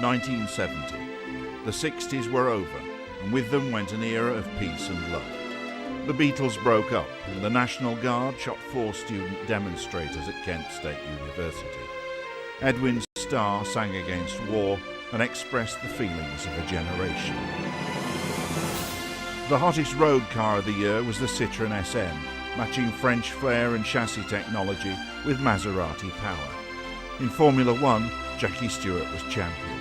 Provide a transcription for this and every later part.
1970. The 60s were over, and with them went an era of peace and love. The Beatles broke up, and the National Guard shot 4 student demonstrators at Kent State University. Edwin Starr sang against war and expressed the feelings of a generation. The hottest road car of the year was the Citroën SM, matching French flair and chassis technology with Maserati power. In Formula One, Jackie Stewart was champion.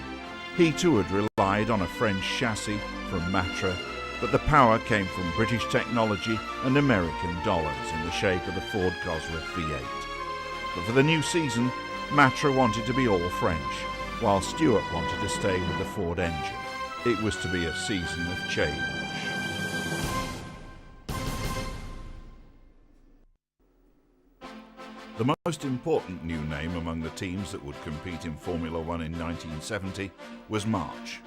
He too had relied on a French chassis from Matra, but the power came from British technology and American dollars in the shape of the Ford Cosworth V8. But for the new season, Matra wanted to be all French, while Stewart wanted to stay with the Ford engine. It was to be a season of change. The most important new name among the teams that would compete in Formula One in 1970 was March.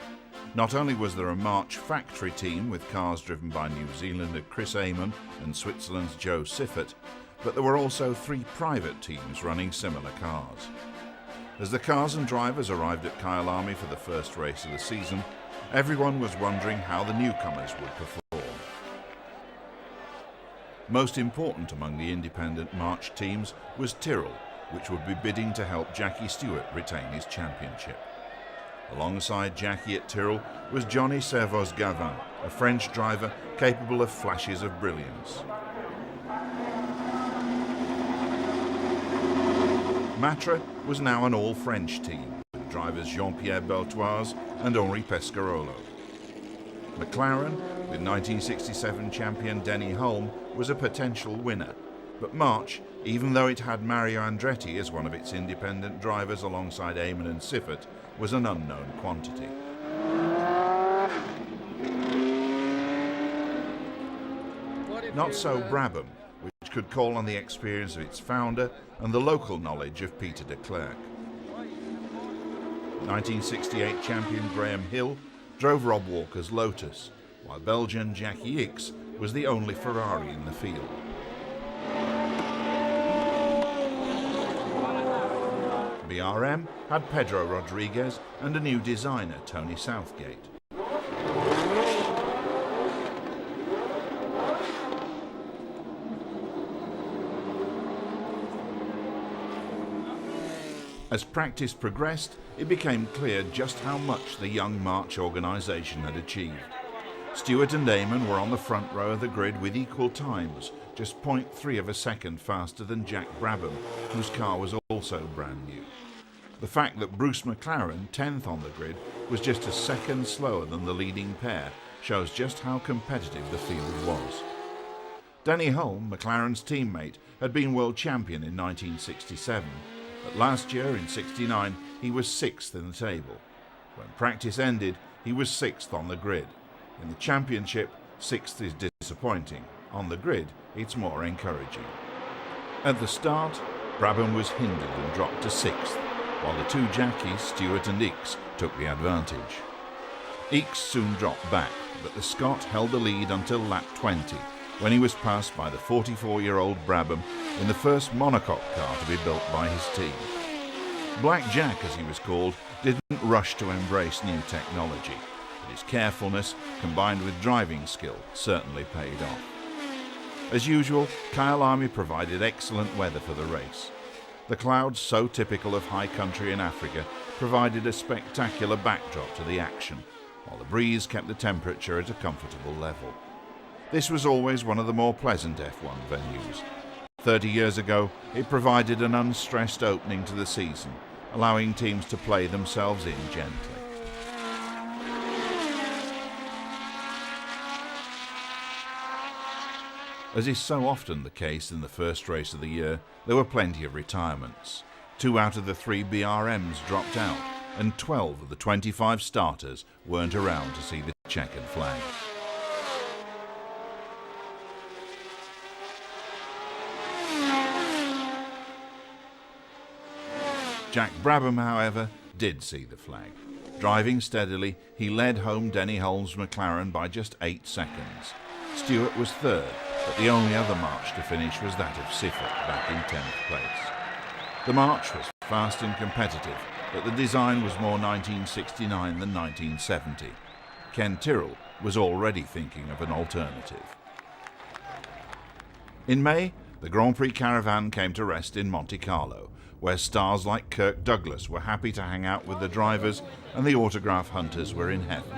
Not only was there a March factory team with cars driven by New Zealander Chris Amon and Switzerland's Joe Siffert, but there were also 3 private teams running similar cars. As the cars and drivers arrived at Kyalami for the first race of the season, everyone was wondering how the newcomers would perform. Most important among the independent March teams was Tyrrell, which would be bidding to help Jackie Stewart retain his championship. Alongside Jackie at Tyrrell was Johnny Servoz-Gavin, a French driver capable of flashes of brilliance. Matra was now an all-French team, with drivers Jean-Pierre Beltoise and Henri Pescarolo. McLaren, with 1967 champion Denny Hulme, was a potential winner, but March, even though it had Mario Andretti as one of its independent drivers alongside Amon and Siffert, was an unknown quantity. Not so Brabham, which could call on the experience of its founder and the local knowledge of Peter de Klerk. 1968 champion Graham Hill drove Rob Walker's Lotus, while Belgian Jackie Ickx was the only Ferrari in the field. BRM had Pedro Rodriguez and a new designer, Tony Southgate. As practice progressed, it became clear just how much the young March organisation had achieved. Stewart and Amon were on the front row of the grid with equal times, just 0.3 of a second faster than Jack Brabham, whose car was also brand new. The fact that Bruce McLaren, 10th on the grid, was just a second slower than the leading pair shows just how competitive the field was. Denny Hulme, McLaren's teammate, had been world champion in 1967, but last year in '69 he was 6th in the table. When practice ended, he was 6th on the grid. In the championship, 6th is disappointing. On the grid, it's more encouraging. At the start, Brabham was hindered and dropped to 6th, while the 2 Jackies, Stewart and Ickx, took the advantage. Ickx soon dropped back, but the Scot held the lead until lap 20, when he was passed by the 44-year-old Brabham in the first monocoque car to be built by his team. Black Jack, as he was called, didn't rush to embrace new technology, but his carefulness, combined with driving skill, certainly paid off. As usual, Kyalami provided excellent weather for the race. The clouds, so typical of high country in Africa, provided a spectacular backdrop to the action, while the breeze kept the temperature at a comfortable level. This was always one of the more pleasant F1 venues. 30 years ago, it provided an unstressed opening to the season, allowing teams to play themselves in gently. As is so often the case in the first race of the year, there were plenty of retirements. 2 out of the 3 BRMs dropped out, and 12 of the 25 starters weren't around to see the checkered flag. Jack Brabham, however, did see the flag. Driving steadily, he led home Denny Hulme's McLaren by just 8 seconds. Stewart was 3rd, but the only other march to finish was that of Siffert, back in 10th place. The march was fast and competitive, but the design was more 1969 than 1970. Ken Tyrrell was already thinking of an alternative. In May, the Grand Prix caravan came to rest in Monte Carlo, where stars like Kirk Douglas were happy to hang out with the drivers and the autograph hunters were in heaven.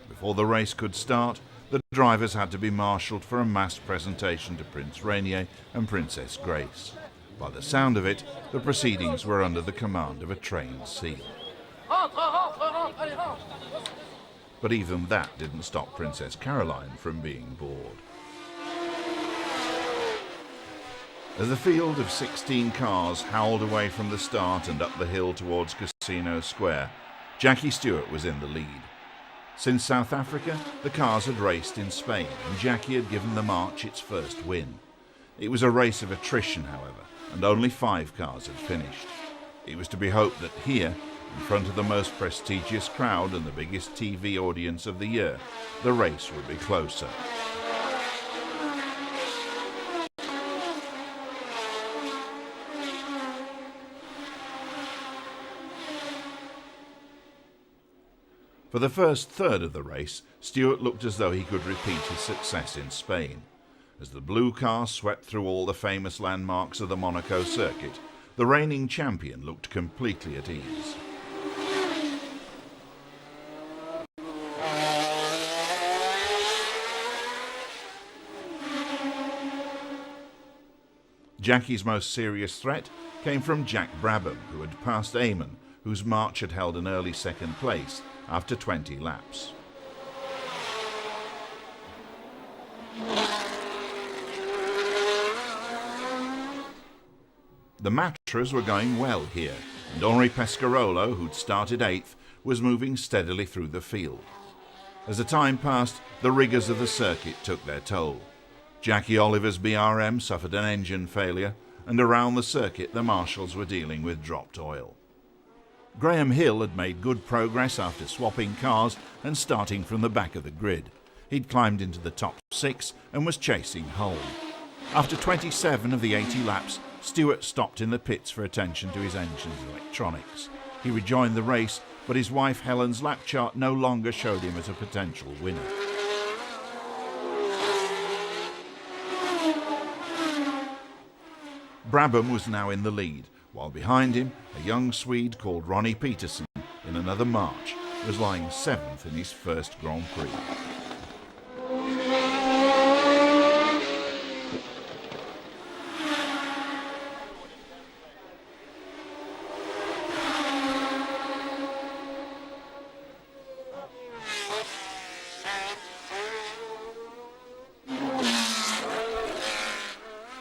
Before the race could start, the drivers had to be marshalled for a mass presentation to Prince Rainier and Princess Grace. By the sound of it, the proceedings were under the command of a trained seal. But even that didn't stop Princess Caroline from being bored. As the field of 16 cars howled away from the start and up the hill towards Casino Square, Jackie Stewart was in the lead. Since South Africa, the cars had raced in Spain, and Jackie had given the March its first win. It was a race of attrition, however, and only 5 cars had finished. It was to be hoped that here, in front of the most prestigious crowd and the biggest TV audience of the year, the race would be closer. For the first third of the race, Stewart looked as though he could repeat his success in Spain. As the blue car swept through all the famous landmarks of the Monaco circuit, the reigning champion looked completely at ease. Jackie's most serious threat came from Jack Brabham, who had passed Eamon, whose March had held an early second place after 20 laps. The Matras were going well here, and Henri Pescarolo, who'd started 8th, was moving steadily through the field. As the time passed, the rigours of the circuit took their toll. Jackie Oliver's BRM suffered an engine failure, and around the circuit the marshals were dealing with dropped oil. Graham Hill had made good progress after swapping cars and starting from the back of the grid. He'd climbed into the top 6 and was chasing Hull. After 27 of the 80 laps, Stewart stopped in the pits for attention to his engine's electronics. He rejoined the race, but his wife Helen's lap chart no longer showed him as a potential winner. Brabham was now in the lead, while behind him, a young Swede called Ronnie Peterson, in another March, was lying 7th in his first Grand Prix.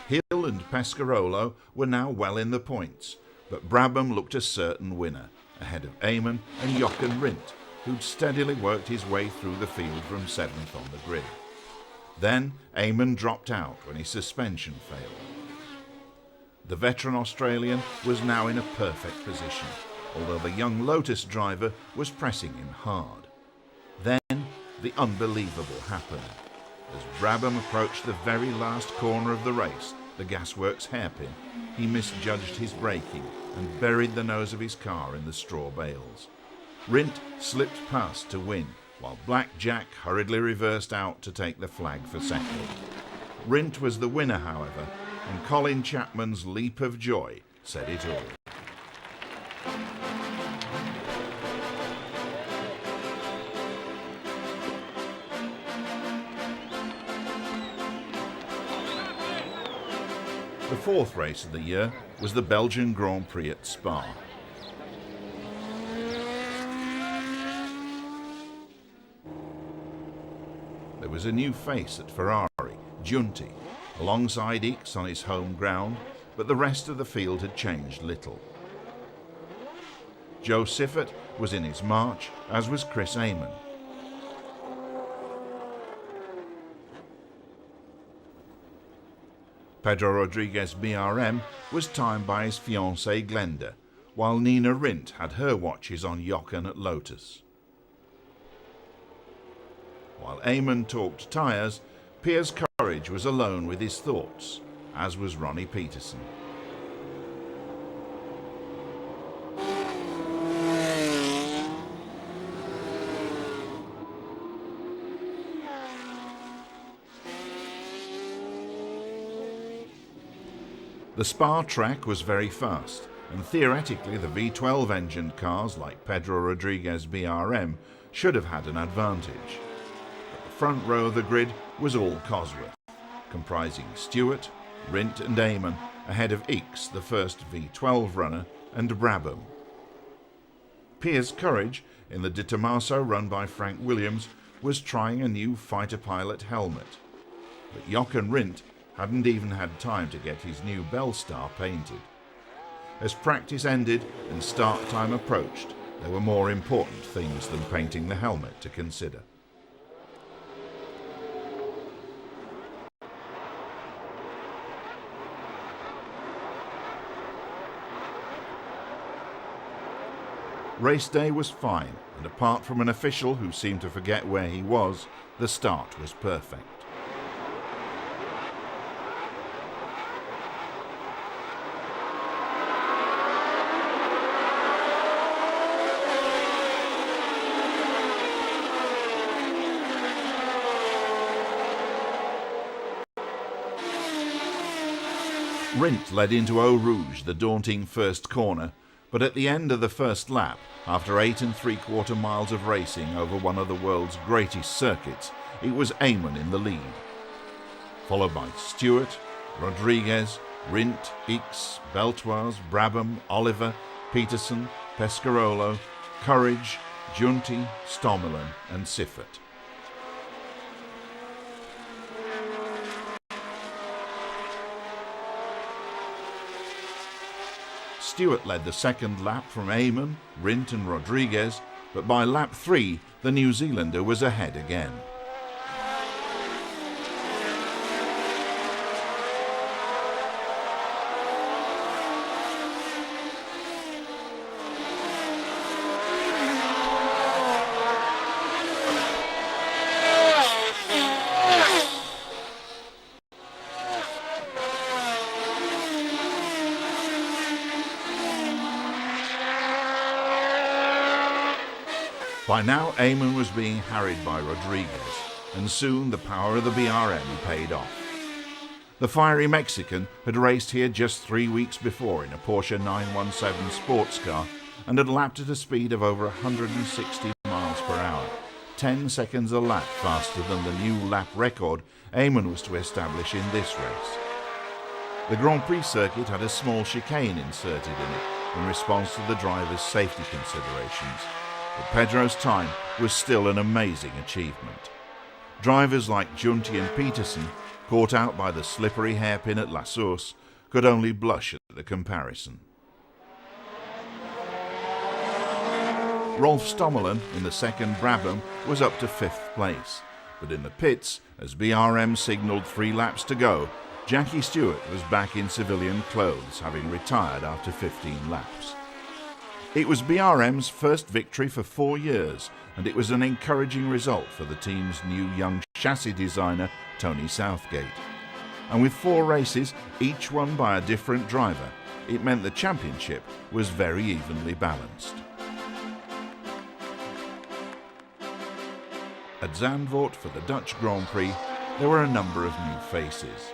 Hill and Pescarolo were now well in the points, but Brabham looked a certain winner, ahead of Eamon and Jochen Rindt, who'd steadily worked his way through the field from 7th on the grid. Then Eamon dropped out when his suspension failed. The veteran Australian was now in a perfect position, although the young Lotus driver was pressing him hard. Then the unbelievable happened. As Brabham approached the very last corner of the race, the gasworks hairpin, he misjudged his braking and buried the nose of his car in the straw bales. Rindt slipped past to win, while Black Jack hurriedly reversed out to take the flag for second. Rindt was the winner, however, and Colin Chapman's leap of joy said it all. The fourth race of the year was the Belgian Grand Prix at Spa. There was a new face at Ferrari, Giunti, alongside Ickx on his home ground, but the rest of the field had changed little. Joe Siffert was in his March, as was Chris Amon. Pedro Rodriguez BRM was timed by his fiancée Glenda, while Nina Rindt had her watches on Jochen at Lotus. While Eamon talked tyres, Piers Courage was alone with his thoughts, as was Ronnie Peterson. The Spa track was very fast, and theoretically the V12 engined cars like Pedro Rodriguez BRM should have had an advantage. But the front row of the grid was all Cosworth, comprising Stewart, Rindt and Eamon ahead of Ickx, the first V12 runner, and Brabham. Piers Courage, in the De Tomaso run by Frank Williams, was trying a new fighter pilot helmet. But Jochen Rindt hadn't even had time to get his new Bell Star painted. As practice ended and start time approached, there were more important things than painting the helmet to consider. Race day was fine, and apart from an official who seemed to forget where he was, the start was perfect. Rindt led into Eau Rouge, the daunting first corner, but at the end of the first lap, after 8 3/4 miles of racing over one of the world's greatest circuits, it was Eamon in the lead, followed by Stewart, Rodriguez, Rindt, Ickx, Beltoise, Brabham, Oliver, Peterson, Pescarolo, Courage, Giunti, Stommelen and Siffert. Stewart led the second lap from Eamon, Rindt and Rodriguez, but by lap 3 the New Zealander was ahead again. By now, Eamon was being harried by Rodriguez, and soon the power of the BRM paid off. The fiery Mexican had raced here just 3 weeks before in a Porsche 917 sports car and had lapped at a speed of over 160 miles per hour, 10 seconds a lap faster than the new lap record Eamon was to establish in this race. The Grand Prix circuit had a small chicane inserted in it in response to the driver's safety considerations. But Pedro's time was still an amazing achievement. Drivers like Giunti and Peterson, caught out by the slippery hairpin at La Source, could only blush at the comparison. Rolf Stommelen in the second Brabham was up to 5th place, but in the pits, as BRM signalled 3 laps to go, Jackie Stewart was back in civilian clothes, having retired after 15 laps. It was BRM's first victory for 4 years, and it was an encouraging result for the team's new young chassis designer, Tony Southgate. And with 4 races, each won by a different driver, it meant the championship was very evenly balanced. At Zandvoort for the Dutch Grand Prix, there were a number of new faces.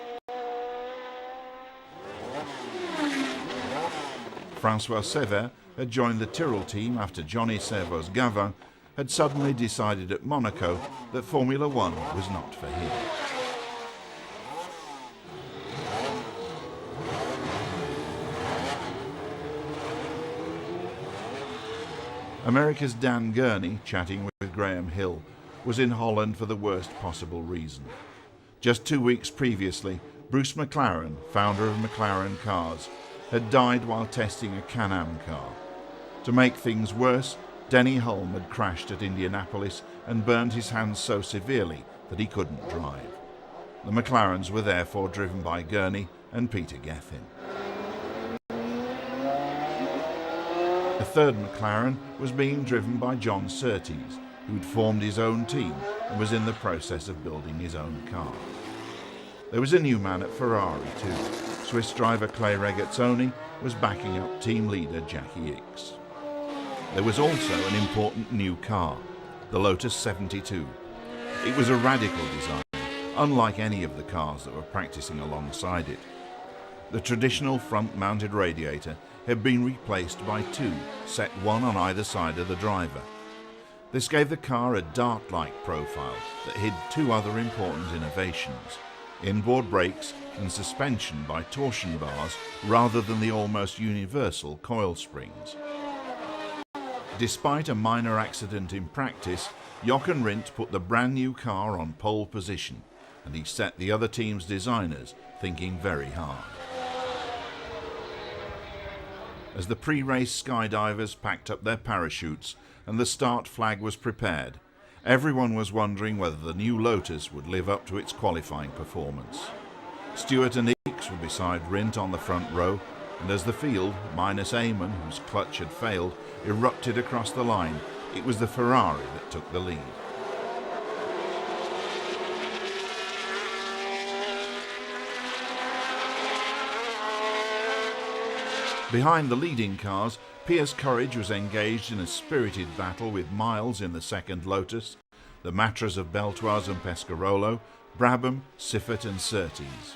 François Sever had joined the Tyrrell team after Johnny Servo's Gavin had suddenly decided at Monaco that Formula One was not for him. America's Dan Gurney, chatting with Graham Hill, was in Holland for the worst possible reason. Just 2 weeks previously, Bruce McLaren, founder of McLaren Cars, had died while testing a Can-Am car. To make things worse, Denny Hulme had crashed at Indianapolis and burned his hands so severely that he couldn't drive. The McLarens were therefore driven by Gurney and Peter Gethin. The third McLaren was being driven by John Surtees, who'd formed his own team and was in the process of building his own car. There was a new man at Ferrari too. Swiss driver Clay Regazzoni was backing up team leader Jackie Ickx. There was also an important new car, the Lotus 72. It was a radical design, unlike any of the cars that were practicing alongside it. The traditional front-mounted radiator had been replaced by two, set one on either side of the driver. This gave the car a dart-like profile that hid two other important innovations: inboard brakes and suspension by torsion bars rather than the almost universal coil springs. Despite a minor accident in practice, Jochen Rindt put the brand new car on pole position, and he set the other team's designers thinking very hard. As the pre-race skydivers packed up their parachutes and the start flag was prepared, everyone was wondering whether the new Lotus would live up to its qualifying performance. Stewart and Ickx were beside Rindt on the front row, and as the field, minus Eamon, whose clutch had failed, erupted across the line, it was the Ferrari that took the lead. Behind the leading cars, Piers Courage was engaged in a spirited battle with Miles in the second Lotus, the Matras of Beltoise and Pescarolo, Brabham, Siffert and Surtees.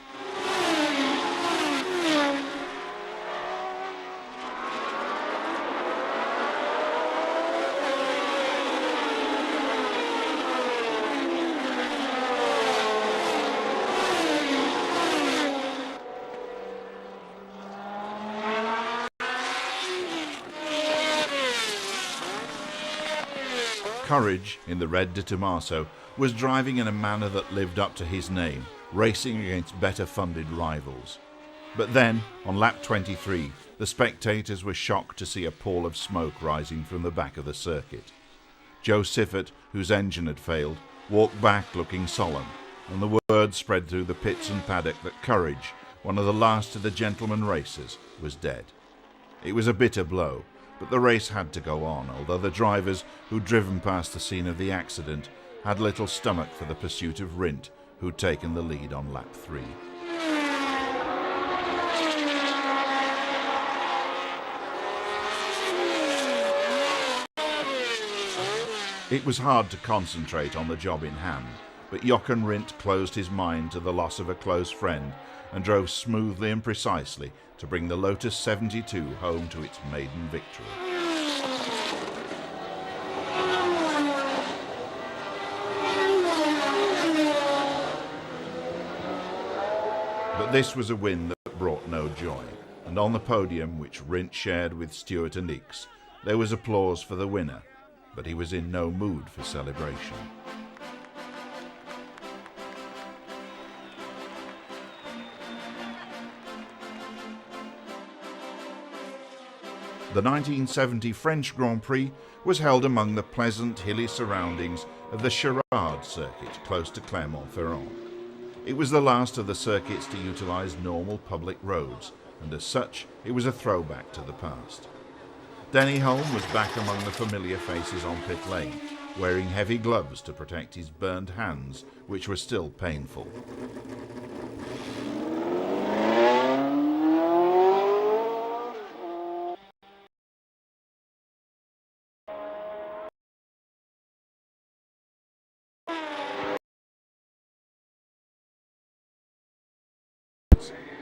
Courage, in the red de Tomaso, was driving in a manner that lived up to his name, racing against better-funded rivals. But then, on lap 23, the spectators were shocked to see a pall of smoke rising from the back of the circuit. Joe Siffert, whose engine had failed, walked back looking solemn, and the word spread through the pits and paddock that Courage, one of the last of the gentleman racers, was dead. It was a bitter blow, but the race had to go on, although the drivers who'd driven past the scene of the accident had little stomach for the pursuit of Rindt, who'd taken the lead on lap 3. It was hard to concentrate on the job in hand, but Jochen Rindt closed his mind to the loss of a close friend and drove smoothly and precisely to bring the Lotus 72 home to its maiden victory. But this was a win that brought no joy, and on the podium, which Rindt shared with Stewart and Ickx, there was applause for the winner, but he was in no mood for celebration. The 1970 French Grand Prix was held among the pleasant hilly surroundings of the Charade circuit close to Clermont-Ferrand. It was the last of the circuits to utilise normal public roads, and as such it was a throwback to the past. Denny Hulme was back among the familiar faces on pit lane, wearing heavy gloves to protect his burned hands, which were still painful.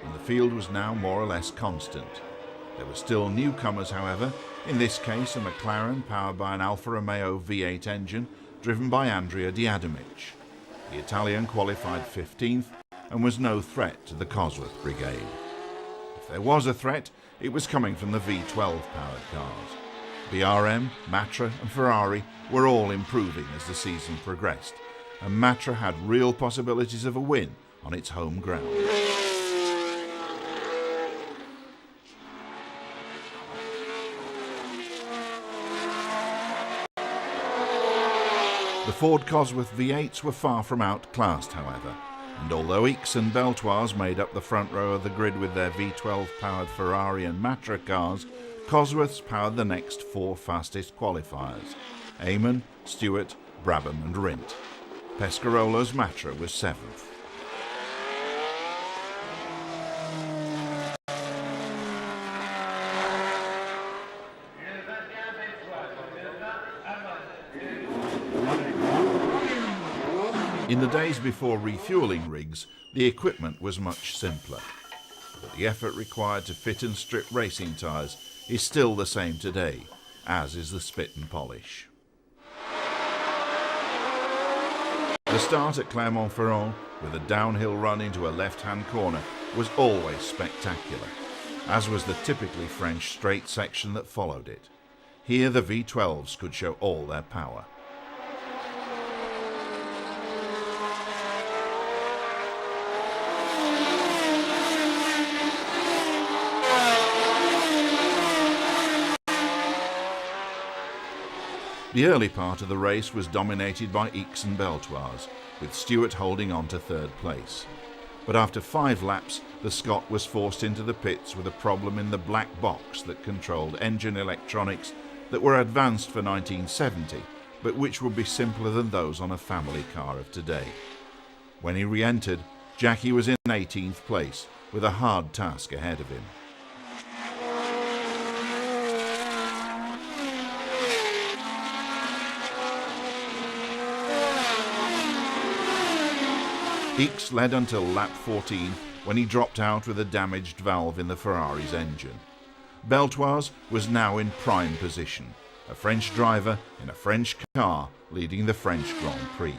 And the field was now more or less constant. There were still newcomers, however, in this case a McLaren powered by an Alfa Romeo V8 engine driven by Andrea Diademic. The Italian qualified 15th and was no threat to the Cosworth Brigade. If there was a threat, it was coming from the V12 powered cars. BRM, Matra and Ferrari were all improving as the season progressed, and Matra had real possibilities of a win on its home ground. The Ford Cosworth V8s were far from outclassed, however, and although Ickx and Beltoise made up the front row of the grid with their V12-powered Ferrari and Matra cars, Cosworths powered the next four fastest qualifiers: Eamon, Stewart, Brabham and Rindt. Pescarolo's Matra was 7th. In the days before refuelling rigs, the equipment was much simpler. but the effort required to fit and strip racing tyres is still the same today, as is the spit and polish. The start at Clermont-Ferrand, with a downhill run into a left-hand corner, was always spectacular, as was the typically French straight section that followed it. Here the V12s could show all their power. The early part of the race was dominated by Ickx and Beltoise, with Stewart holding on to third place. But after 5 laps, the Scot was forced into the pits with a problem in the black box that controlled engine electronics that were advanced for 1970, but which would be simpler than those on a family car of today. When he re-entered, Jackie was in 18th place, with a hard task ahead of him. Ickx led until lap 14 when he dropped out with a damaged valve in the Ferrari's engine. Beltoise was now in prime position, a French driver in a French car leading the French Grand Prix.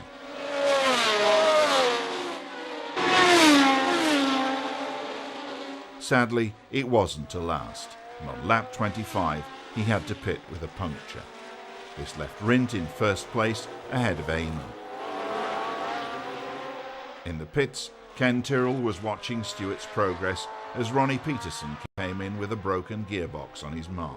Sadly, it wasn't to last, and on lap 25 he had to pit with a puncture. This left Rindt in first place ahead of Eamon. In the pits, Ken Tyrrell was watching Stewart's progress as Ronnie Peterson came in with a broken gearbox on his march.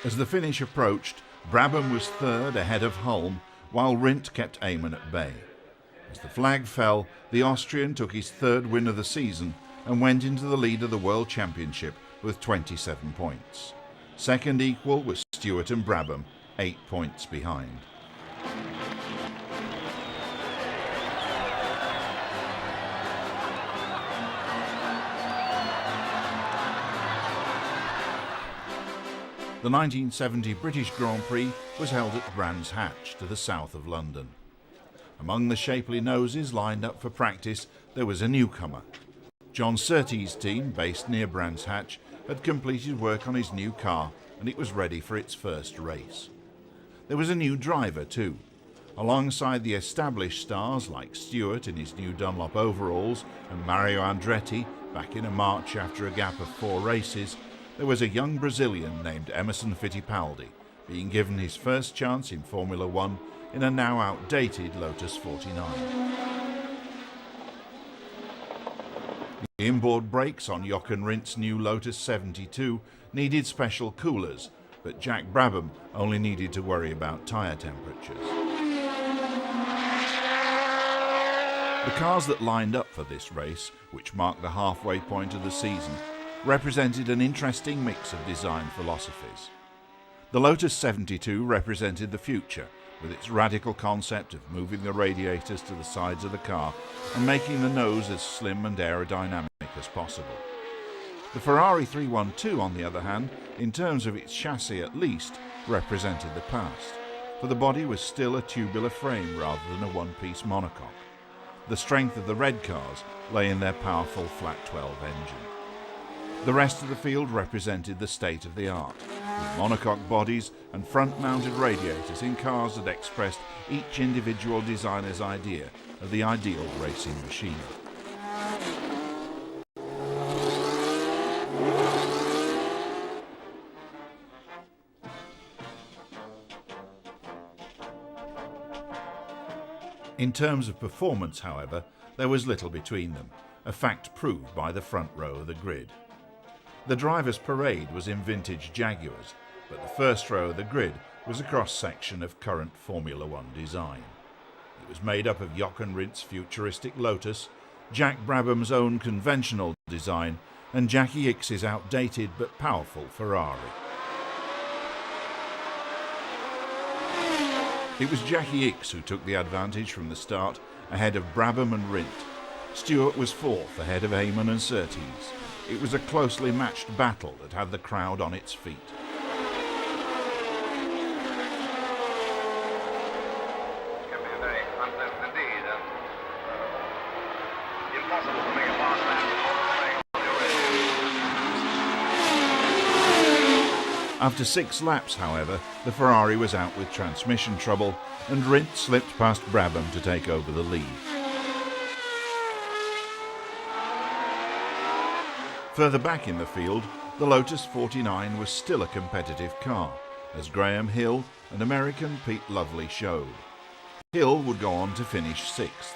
As the finish approached, Brabham was third ahead of Hulme, while Rindt kept Eamon at bay. As the flag fell, the Austrian took his third win of the season and went into the lead of the World Championship with 27 points. Second equal was Stewart and Brabham, 8 points behind. The 1970 British Grand Prix was held at Brands Hatch to the south of London. Among the shapely noses lined up for practice, there was a newcomer. John Surtees' team, based near Brands Hatch, had completed work on his new car and it was ready for its first race. There was a new driver too. Alongside the established stars like Stewart in his new Dunlop overalls and Mario Andretti back in a March after a gap of 4 races, there was a young Brazilian named Emerson Fittipaldi being given his first chance in Formula 1 in a now outdated Lotus 49. The inboard brakes on Jochen Rindt's new Lotus 72 needed special coolers, but Jack Brabham only needed to worry about tyre temperatures. The cars that lined up for this race, which marked the halfway point of the season, represented an interesting mix of design philosophies. The Lotus 72 represented the future, with its radical concept of moving the radiators to the sides of the car and making the nose as slim and aerodynamic as possible. The Ferrari 312, on the other hand, in terms of its chassis at least, represented the past, for the body was still a tubular frame rather than a one-piece monocoque. The strength of the red cars lay in their powerful flat 12 engine. The rest of the field represented the state of the art, with monocoque bodies and front-mounted radiators in cars that expressed each individual designer's idea of the ideal racing machine. In terms of performance, however, there was little between them, a fact proved by the front row of the grid. The driver's parade was in vintage Jaguars, but the first row of the grid was a cross-section of current Formula 1 design. It was made up of Jochen Rindt's futuristic Lotus, Jack Brabham's own conventional design, and Jackie Ickx's outdated but powerful Ferrari. It was Jackie Ickx who took the advantage from the start, ahead of Brabham and Rindt. Stewart was fourth, ahead of Eamon and Surtees. It was a closely matched battle that had the crowd on its feet. It can be a very After 6 laps, however, the Ferrari was out with transmission trouble and Rindt slipped past Brabham to take over the lead. Further back in the field, the Lotus 49 was still a competitive car, as Graham Hill and American Pete Lovely showed. Hill would go on to finish 6th.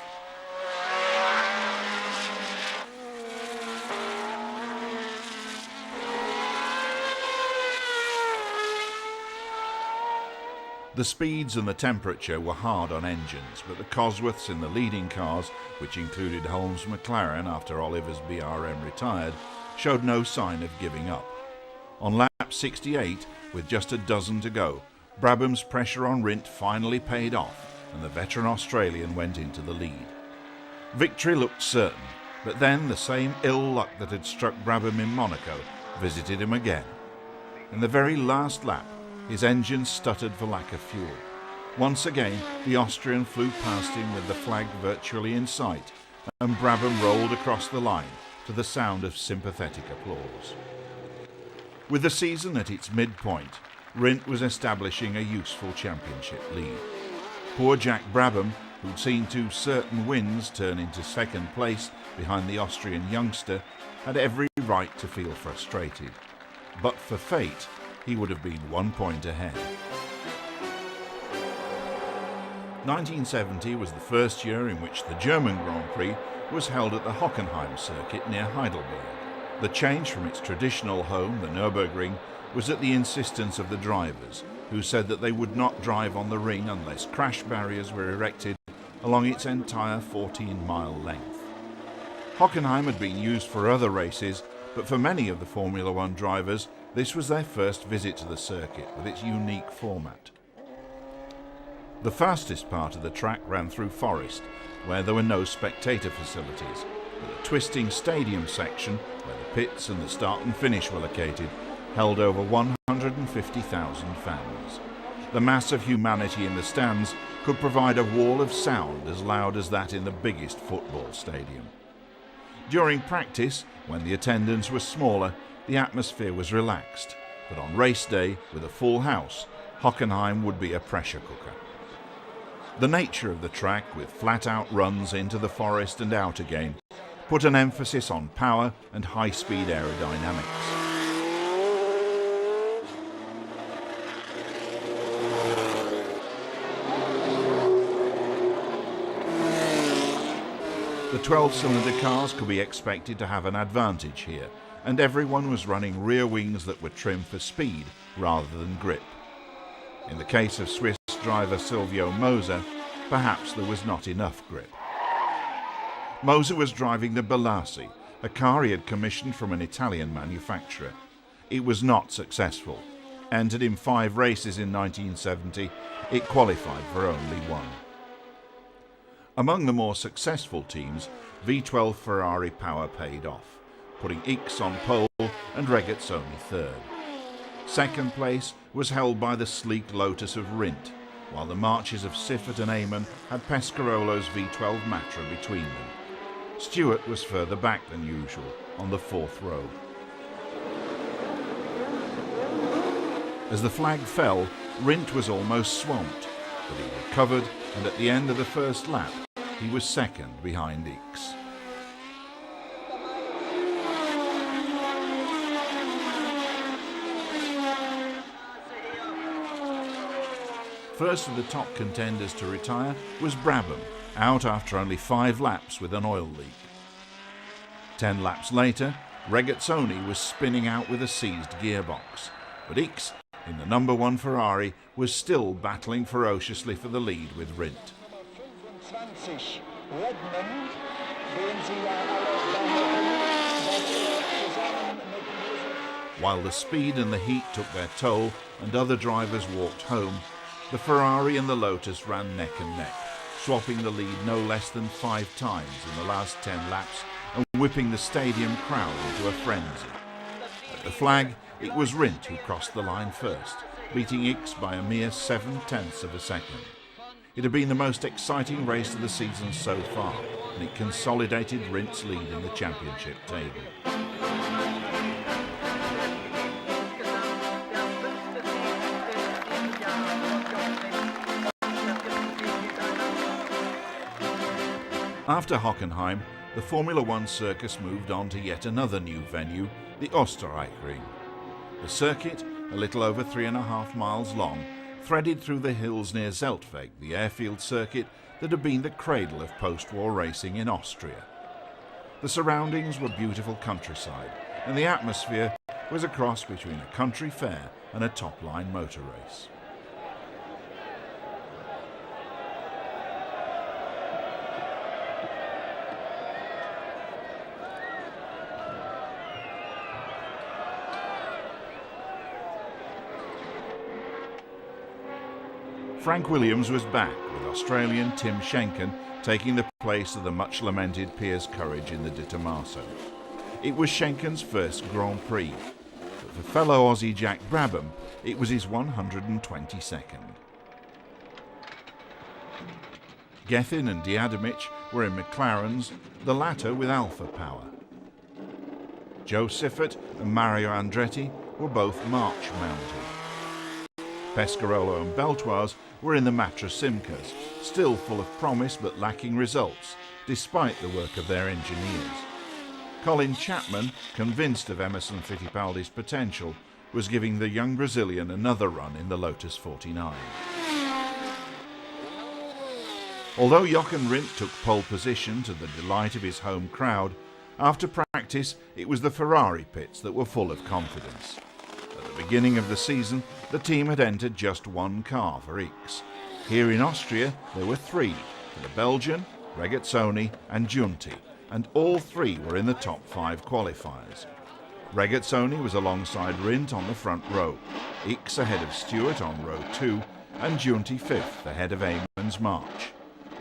The speeds and the temperature were hard on engines, but the Cosworths in the leading cars, which included Holmes' McLaren after Oliver's BRM retired, showed no sign of giving up. On lap 68, with just a dozen to go, Brabham's pressure on Rindt finally paid off and the veteran Australian went into the lead. Victory looked certain, but then the same ill luck that had struck Brabham in Monaco visited him again. In the very last lap, his engine stuttered for lack of fuel. Once again, the Austrian flew past him with the flag virtually in sight, and Brabham rolled across the line to the sound of sympathetic applause. With the season at its midpoint, Rindt was establishing a useful championship lead. Poor Jack Brabham, who'd seen 2 certain wins turn into 2nd place behind the Austrian youngster, had every right to feel frustrated. But for fate, he would have been 1 point ahead. 1970 was the first year in which the German Grand Prix was held at the Hockenheim circuit near Heidelberg. The change from its traditional home, the Nürburgring, was at the insistence of the drivers, who said that they would not drive on the ring unless crash barriers were erected along its entire 14-mile length. Hockenheim had been used for other races, but for many of the Formula One drivers, this was their first visit to the circuit with its unique format. The fastest part of the track ran through forest, where there were no spectator facilities, but the twisting stadium section, where the pits and the start and finish were located, held over 150,000 fans. The mass of humanity in the stands could provide a wall of sound as loud as that in the biggest football stadium. During practice, when the attendance was smaller, the atmosphere was relaxed, but on race day, with a full house, Hockenheim would be a pressure cooker. The nature of the track, with flat-out runs into the forest and out again, put an emphasis on power and high-speed aerodynamics. The 12-cylinder cars could be expected to have an advantage here, and everyone was running rear wings that were trimmed for speed rather than grip. In the case of Swiss driver Silvio Moser, perhaps there was not enough grip. Moser was driving the Balassi, a car he had commissioned from an Italian manufacturer. It was not successful. Entered in 5 races in 1970, it qualified for only 1. Among the more successful teams, V12 Ferrari power paid off, putting Ickx on pole and Regazzoni third. Second place was held by the sleek Lotus of Rindt, while the marches of Siffert and Eamon had Pescarolo's V12 Matra between them. Stewart was further back than usual, on the 4th row. As the flag fell, Rindt was almost swamped, but he recovered, and at the end of the first lap, he was second behind Ickx. First of the top contenders to retire was Brabham, out after only 5 laps with an oil leak. 10 laps later, Regazzoni was spinning out with a seized gearbox, but Ickx, in the number 1 Ferrari, was still battling ferociously for the lead with Rindt. While the speed and the heat took their toll and other drivers walked home, the Ferrari and the Lotus ran neck and neck, swapping the lead no less than 5 times in the last 10 laps and whipping the stadium crowd into a frenzy. At the flag, it was Rindt who crossed the line first, beating Ickx by a mere 7/10 of a second. It had been the most exciting race of the season so far, and it consolidated Rindt's lead in the championship table. After Hockenheim, the Formula One circus moved on to yet another new venue, the Österreichring. The circuit, a little over 3.5 miles long, threaded through the hills near Zeltweg, the airfield circuit that had been the cradle of post-war racing in Austria. The surroundings were beautiful countryside, and the atmosphere was a cross between a country fair and a top-line motor race. Frank Williams was back, with Australian Tim Schenken taking the place of the much-lamented Piers Courage in the De Tomaso. It was Schenken's first Grand Prix, but for fellow Aussie Jack Brabham, it was his 122nd. Gethin and Diademich were in McLarens, the latter with Alpha Power. Joe Siffert and Mario Andretti were both March mounted. Pescarolo and Beltoise were in the Matra Simcas, still full of promise but lacking results, despite the work of their engineers. Colin Chapman, convinced of Emerson Fittipaldi's potential, was giving the young Brazilian another run in the Lotus 49. Although Jochen Rindt took pole position to the delight of his home crowd, after practice it was the Ferrari pits that were full of confidence. At the beginning of the season, the team had entered just one car for X. Here in Austria, there were three, for the Belgian, Regazzoni and Giunti, and all three were in the top 5 qualifiers. Regazzoni was alongside Rindt on the front row, X ahead of Stewart on row 2, and Giunti 5th ahead of Eamon's March.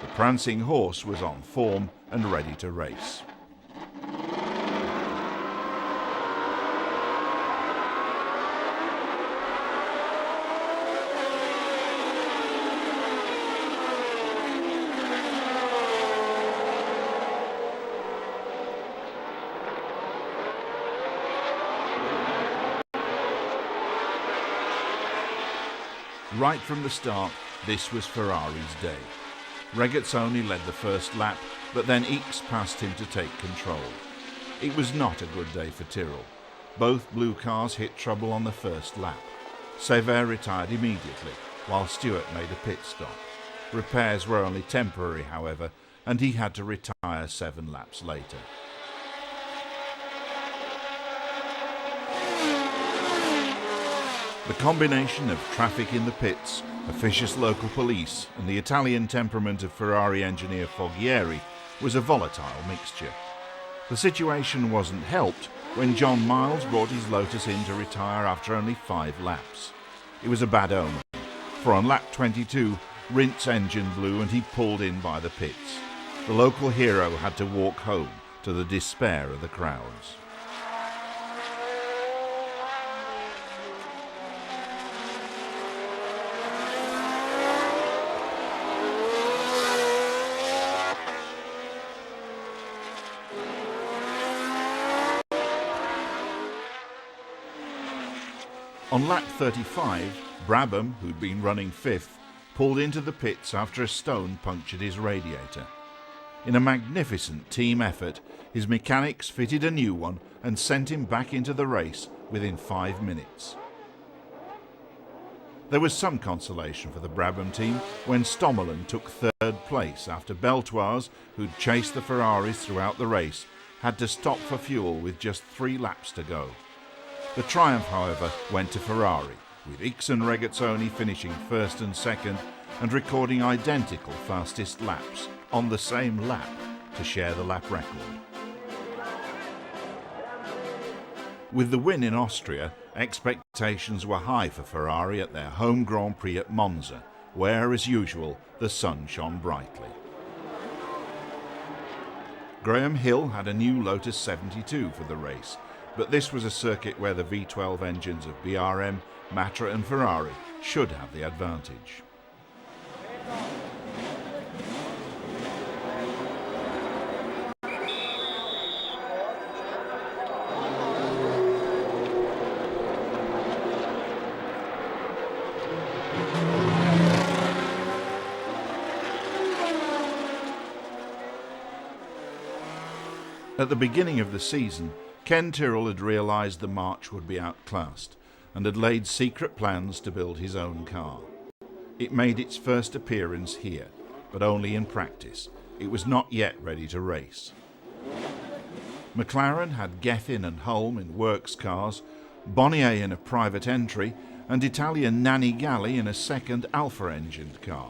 The prancing horse was on form and ready to race. Right from the start, this was Ferrari's day. Regazzoni led the first lap, but then X passed him to take control. It was not a good day for Tyrrell. Both blue cars hit trouble on the first lap. Sever retired immediately, while Stewart made a pit stop. Repairs were only temporary, however, and he had to retire 7 laps later. The combination of traffic in the pits, officious local police, and the Italian temperament of Ferrari engineer Foghieri was a volatile mixture. The situation wasn't helped when John Miles brought his Lotus in to retire after only 5 laps. It was a bad omen, for on lap 22, Rindt's engine blew and he pulled in by the pits. The local hero had to walk home, to the despair of the crowds. On lap 35, Brabham, who'd been running 5th, pulled into the pits after a stone punctured his radiator. In a magnificent team effort, his mechanics fitted a new one and sent him back into the race within 5 minutes. There was some consolation for the Brabham team when Stommelen took 3rd place after Beltoise, who'd chased the Ferraris throughout the race, had to stop for fuel with just 3 laps to go. The triumph, however, went to Ferrari, with X and Regazzoni finishing 1st and 2nd and recording identical fastest laps on the same lap to share the lap record. With the win in Austria, expectations were high for Ferrari at their home Grand Prix at Monza, where, as usual, the sun shone brightly. Graham Hill had a new Lotus 72 for the race, but this was a circuit where the V12 engines of BRM, Matra and Ferrari should have the advantage. At the beginning of the season, Ken Tyrrell had realised the March would be outclassed and had laid secret plans to build his own car. It made its first appearance here, but only in practice. It was not yet ready to race. McLaren had Gethin and Hulme in works cars, Bonnier in a private entry, and Italian Nanni Galli in a second Alfa-engined car.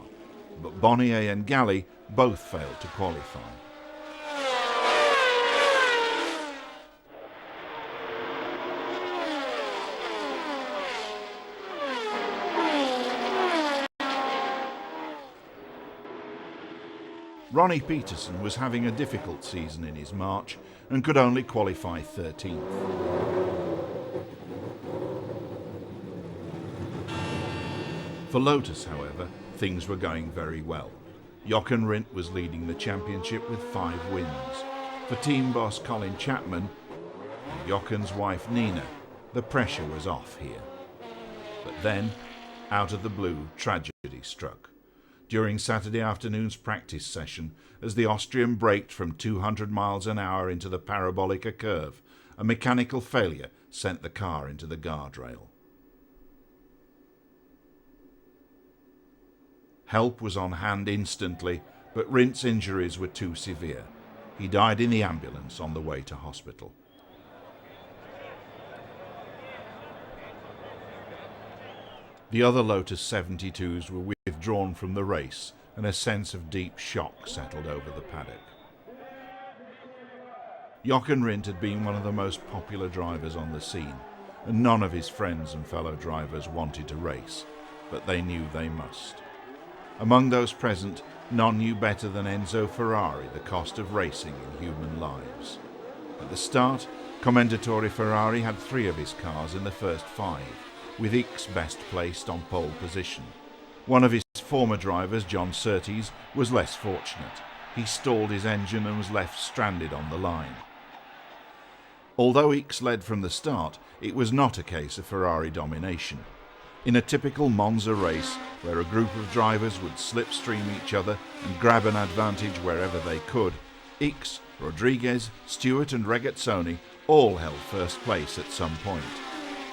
But Bonnier and Galli both failed to qualify. Ronnie Peterson was having a difficult season in his March and could only qualify 13th. For Lotus, however, things were going very well. Jochen Rindt was leading the championship with 5 wins. For team boss Colin Chapman and Jochen's wife Nina, the pressure was off here. But then, out of the blue, tragedy struck. During Saturday afternoon's practice session, as the Austrian braked from 200 miles an hour into the Parabolica curve, a mechanical failure sent the car into the guardrail. Help was on hand instantly, but Rindt's injuries were too severe. He died in the ambulance on the way to hospital. The other Lotus 72s were withdrawn from the race, and a sense of deep shock settled over the paddock. Jochen Rindt had been one of the most popular drivers on the scene, and none of his friends and fellow drivers wanted to race, but they knew they must. Among those present, none knew better than Enzo Ferrari the cost of racing in human lives. At the start, Commendatore Ferrari had 3 of his cars in the first 5, with Ickx best placed on pole position. One of his former drivers, John Surtees, was less fortunate. He stalled his engine and was left stranded on the line. Although Ickx led from the start, it was not a case of Ferrari domination. In a typical Monza race, where a group of drivers would slipstream each other and grab an advantage wherever they could, Ickx, Rodriguez, Stewart and Regazzoni all held first place at some point.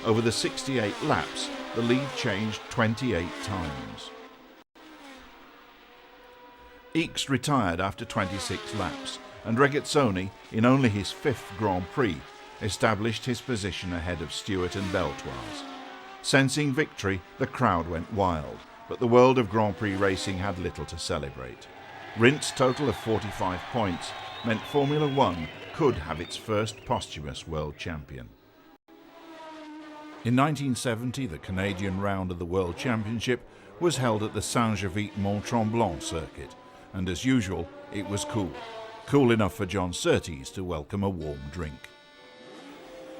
Over the 68 laps, the lead changed 28 times. Ickx retired after 26 laps, and Regazzoni, in only his 5th Grand Prix, established his position ahead of Stewart and Beltoise. Sensing victory, the crowd went wild, but the world of Grand Prix racing had little to celebrate. Rindt's total of 45 points meant Formula One could have its first posthumous world champion. In 1970, the Canadian round of the World Championship was held at the Saint-Gervais-Mont-Tremblant circuit, and as usual, it was cool. Cool enough for John Surtees to welcome a warm drink.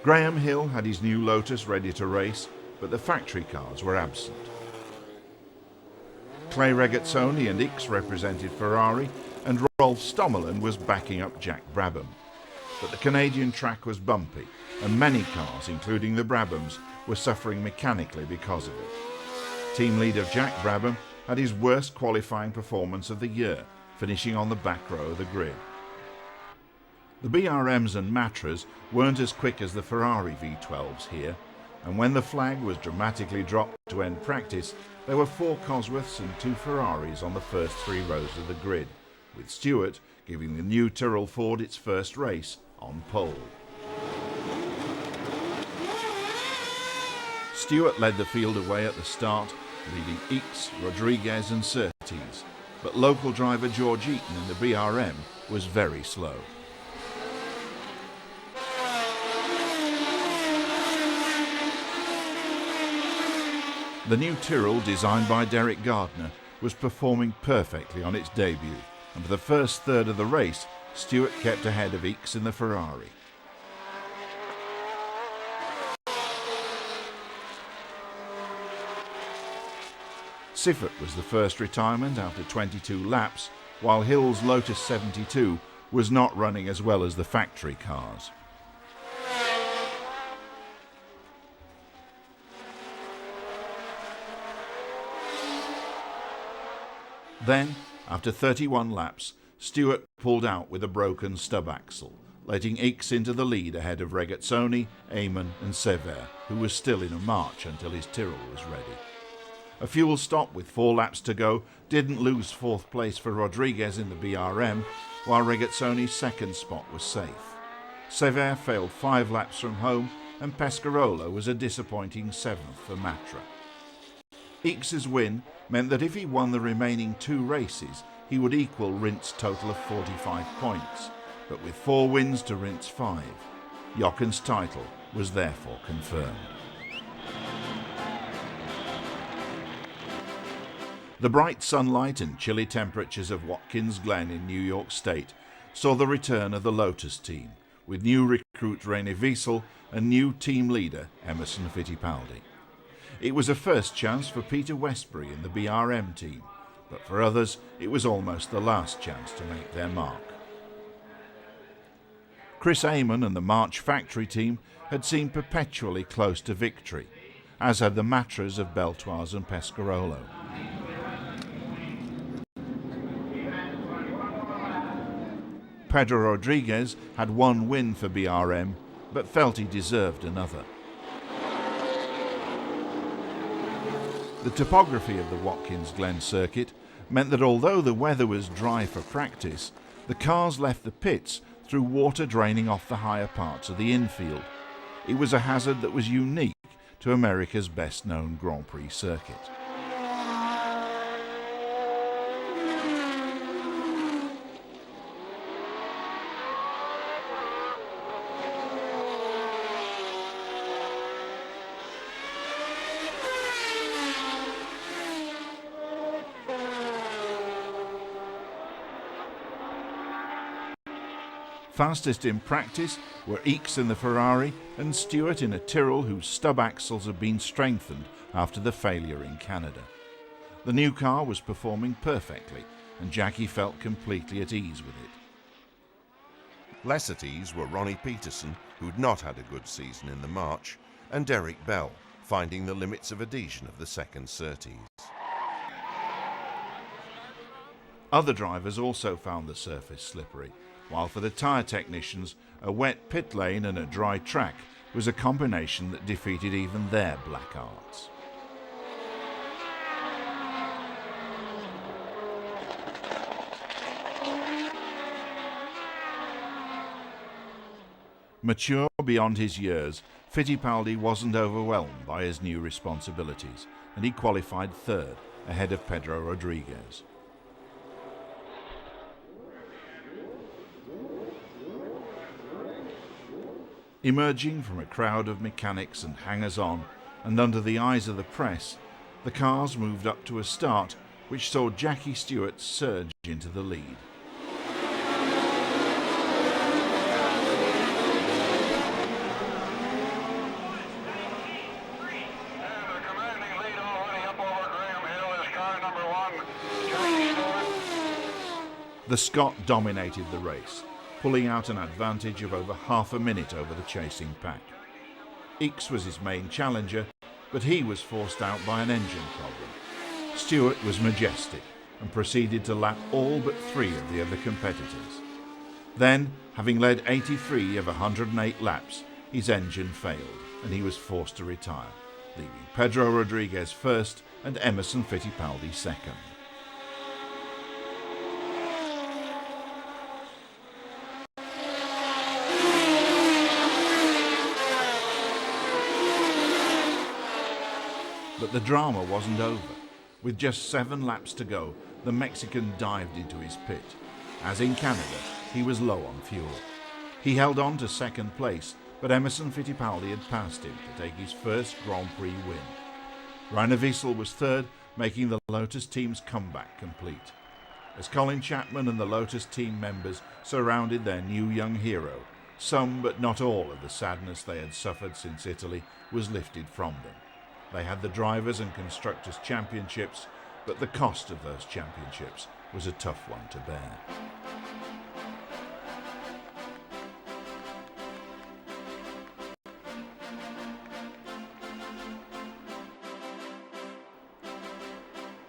Graham Hill had his new Lotus ready to race, but the factory cars were absent. Clay Regazzoni and Ickx represented Ferrari, and Rolf Stommelen was backing up Jack Brabham. But the Canadian track was bumpy, and many cars, including the Brabhams, were suffering mechanically because of it. Team leader Jack Brabham had his worst qualifying performance of the year, finishing on the back row of the grid. The BRMs and Matras weren't as quick as the Ferrari V12s here, and when the flag was dramatically dropped to end practice, there were 4 Cosworths and 2 Ferraris on the first 3 rows of the grid, with Stewart giving the new Tyrrell Ford its first race on pole. Stewart led the field away at the start, leading Ickx, Rodriguez and Surtees, but local driver George Eaton in the BRM was very slow. The new Tyrrell, designed by Derek Gardner, was performing perfectly on its debut, and for the first third of the race, Stewart kept ahead of Ickx in the Ferrari. Siffert was the first retirement after 22 laps, while Hill's Lotus 72 was not running as well as the factory cars. Then, after 31 laps, Stewart pulled out with a broken stub axle. letting Ickx into the lead ahead of Regazzoni, Eamon and Sever, who was still in a march until his Tyrrell was ready. A fuel stop with 4 laps to go didn't lose 4th place for Rodriguez in the BRM, while Regazzoni's second spot was safe. Sever failed 5 laps from home, and Pescarolo was a disappointing 7th for Matra. Ickx's win meant that if he won the remaining 2 races, he would equal Rindt's total of 45 points, but with 4 wins to Rindt's 5, Jochen's title was therefore confirmed. The bright sunlight and chilly temperatures of Watkins Glen in New York State saw the return of the Lotus team, with new recruit René Wiesel and new team leader Emerson Fittipaldi. It was a first chance for Peter Westbury in the BRM team, but for others it was almost the last chance to make their mark. Chris Amon and the March factory team had seemed perpetually close to victory, as had the Matras of Beltoise and Pescarolo. Pedro Rodriguez had 1 win for BRM, but felt he deserved another. The topography of the Watkins Glen circuit meant that although the weather was dry for practice, the cars left the pits through water draining off the higher parts of the infield. It was a hazard that was unique to America's best-known Grand Prix circuit. Fastest in practice were Ickx in the Ferrari and Stewart in a Tyrrell whose stub axles had been strengthened after the failure in Canada. The new car was performing perfectly, and Jackie felt completely at ease with it. Less at ease were Ronnie Peterson, who'd not had a good season in the March, and Derek Bell, finding the limits of adhesion of the second Surtees. Other drivers also found the surface slippery, while for the tyre technicians, a wet pit lane and a dry track was a combination that defeated even their black arts. Mature beyond his years, Fittipaldi wasn't overwhelmed by his new responsibilities, and he qualified 3rd, ahead of Pedro Rodriguez. Emerging from a crowd of mechanics and hangers-on, and under the eyes of the press, the cars moved up to a start which saw Jackie Stewart surge into the lead. The Scot dominated the race, pulling out an advantage of over half a minute over the chasing pack. Ickx was his main challenger, but he was forced out by an engine problem. Stewart was majestic and proceeded to lap all but 3 of the other competitors. Then, having led 83 of 108 laps, his engine failed and he was forced to retire, leaving Pedro Rodriguez first and Emerson Fittipaldi second. But the drama wasn't over. With just 7 laps to go, the Mexican dived into his pit. As in Canada, he was low on fuel. He held on to second place, but Emerson Fittipaldi had passed him to take his first Grand Prix win. René Wiesel was third, making the Lotus team's comeback complete. As Colin Chapman and the Lotus team members surrounded their new young hero, some but not all of the sadness they had suffered since Italy was lifted from them. They had the Drivers' and Constructors' Championships, but the cost of those championships was a tough one to bear.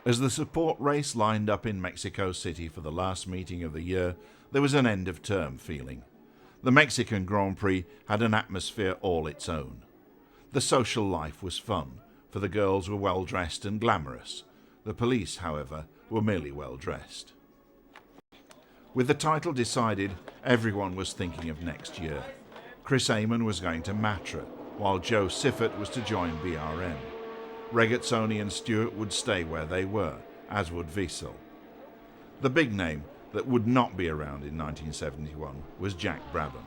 As the support race lined up in Mexico City for the last meeting of the year, there was an end-of-term feeling. The Mexican Grand Prix had an atmosphere all its own. The social life was fun, for the girls were well dressed and glamorous. The police, however, were merely well dressed. With the title decided, everyone was thinking of next year. Chris Amon was going to Matra, while Joe Siffert was to join BRM. Regazzoni and Stewart would stay where they were, as would Wiesel. The big name that would not be around in 1971 was Jack Brabham.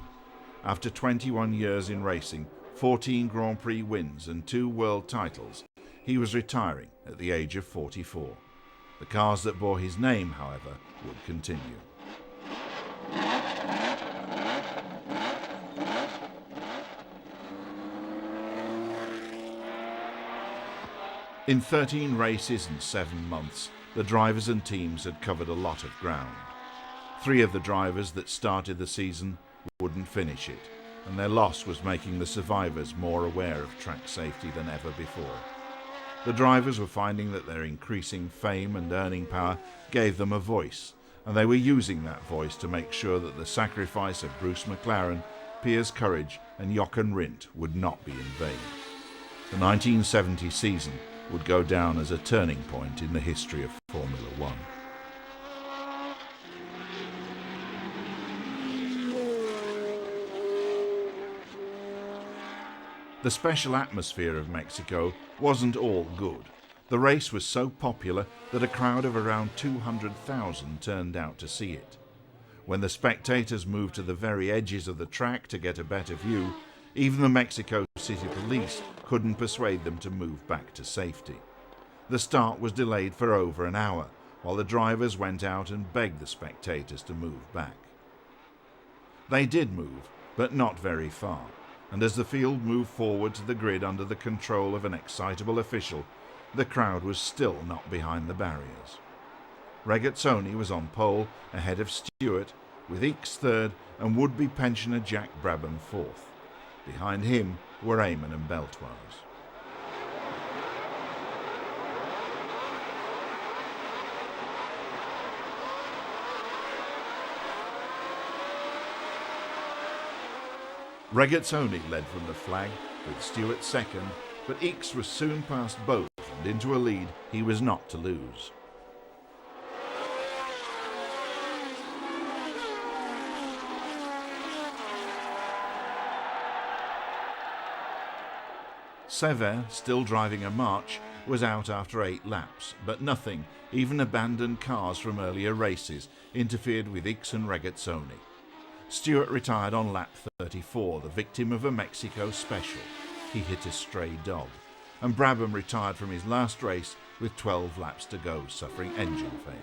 After 21 years in racing, 14 Grand Prix wins and 2 world titles, he was retiring at the age of 44. The cars that bore his name, however, would continue. In 13 races and 7 months, the drivers and teams had covered a lot of ground. 3 of the drivers that started the season wouldn't finish it, and their loss was making the survivors more aware of track safety than ever before. The drivers were finding that their increasing fame and earning power gave them a voice, and they were using that voice to make sure that the sacrifice of Bruce McLaren, Piers Courage and Jochen Rindt would not be in vain. The 1970 season would go down as a turning point in the history of Formula One. The special atmosphere of Mexico wasn't all good. The race was so popular that a crowd of around 200,000 turned out to see it. When the spectators moved to the very edges of the track to get a better view, even the Mexico City police couldn't persuade them to move back to safety. The start was delayed for over an hour, while the drivers went out and begged the spectators to move back. They did move, but not very far, and as the field moved forward to the grid under the control of an excitable official, the crowd was still not behind the barriers. Regazzoni was on pole ahead of Stewart, with Ickx third and would-be pensioner Jack Brabham fourth. Behind him were Amon and Beltoise. Regazzoni led from the flag, with Stewart second, but Ickx was soon past both and into a lead he was not to lose. Sever, still driving a march, was out after 8 laps, but nothing, even abandoned cars from earlier races, interfered with Ickx and Regazzoni. Stewart retired on lap 34, the victim of a Mexico special. He hit a stray dog. And Brabham retired from his last race with 12 laps to go, suffering engine failure.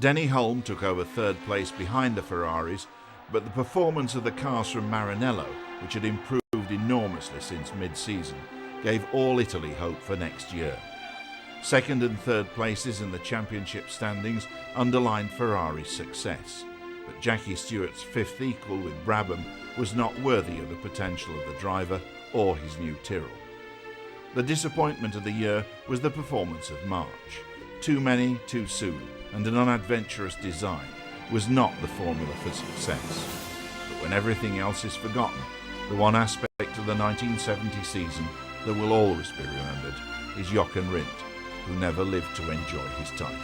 Denny Hulme took over third place behind the Ferraris, but the performance of the cars from Maranello, which had improved enormously since mid-season, gave all Italy hope for next year. Second and third places in the championship standings underlined Ferrari's success, but Jackie Stewart's fifth equal with Brabham was not worthy of the potential of the driver or his new Tyrrell. The disappointment of the year was the performance of March. Too many, too soon, and an unadventurous design was not the formula for success. But when everything else is forgotten, the one aspect of the 1970 season that will always be remembered is Jochen Rindt, who never lived to enjoy his title.